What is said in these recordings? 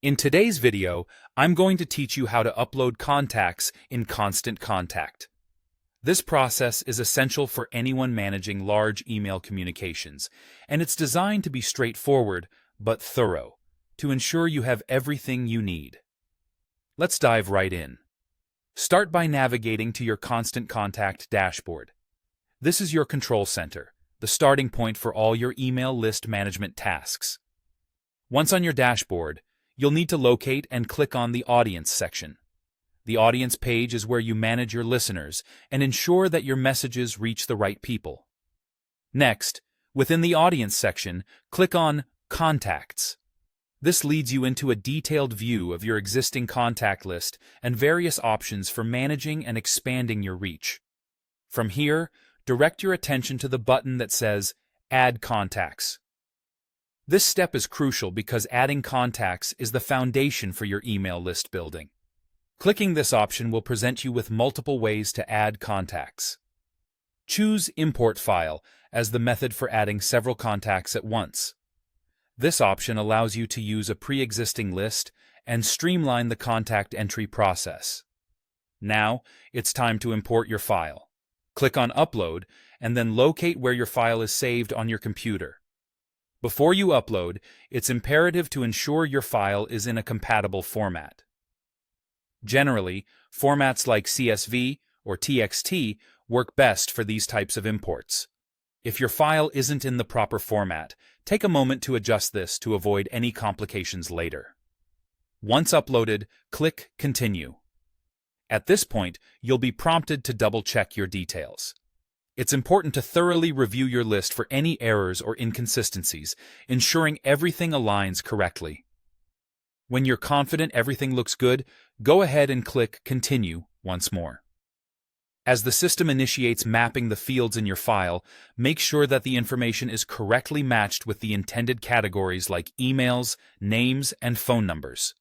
In today's video, I'm going to teach you how to upload contacts in Constant Contact. This process is essential for anyone managing large email communications, and it's designed to be straightforward but thorough, to ensure you have everything you need. Let's dive right in. Start by navigating to your Constant Contact dashboard. This is your control center, the starting point for all your email list management tasks. Once on your dashboard, you'll need to locate and click on the Audience section. The Audience page is where you manage your listeners and ensure that your messages reach the right people. Next, within the Audience section, click on Contacts. This leads you into a detailed view of your existing contact list and various options for managing and expanding your reach. From here, direct your attention to the button that says Add Contacts. This step is crucial because adding contacts is the foundation for your email list building. Clicking this option will present you with multiple ways to add contacts. Choose Import File as the method for adding several contacts at once. This option allows you to use a pre-existing list and streamline the contact entry process. Now, it's time to import your file. Click on Upload and then locate where your file is saved on your computer. Before you upload, it's imperative to ensure your file is in a compatible format. Generally, formats like CSV or TXT work best for these types of imports. If your file isn't in the proper format, take a moment to adjust this to avoid any complications later. Once uploaded, click Continue. At this point, you'll be prompted to double-check your details. It's important to thoroughly review your list for any errors or inconsistencies, ensuring everything aligns correctly. When you're confident everything looks good, go ahead and click Continue once more. As the system initiates mapping the fields in your file, make sure that the information is correctly matched with the intended categories like emails, names, and phone numbers.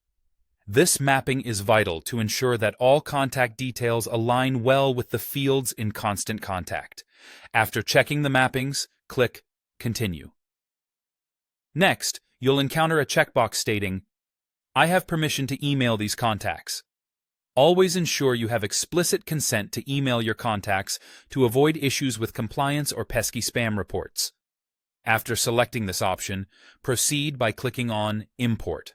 This mapping is vital to ensure that all contact details align well with the fields in Constant Contact. After checking the mappings, click Continue. Next, you'll encounter a checkbox stating, "I have permission to email these contacts." Always ensure you have explicit consent to email your contacts to avoid issues with compliance or pesky spam reports. After selecting this option, proceed by clicking on Import.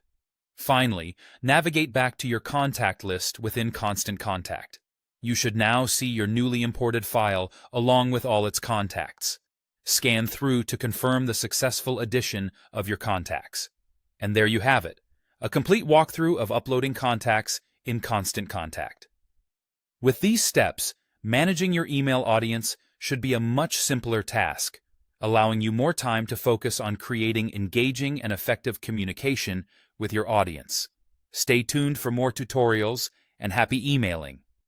Finally, navigate back to your contact list within Constant Contact. You should now see your newly imported file along with all its contacts. Scan through to confirm the successful addition of your contacts. And there you have it, a complete walkthrough of uploading contacts in Constant Contact. With these steps, managing your email audience should be a much simpler task, allowing you more time to focus on creating engaging and effective communication with your audience. Stay tuned for more tutorials, and happy emailing!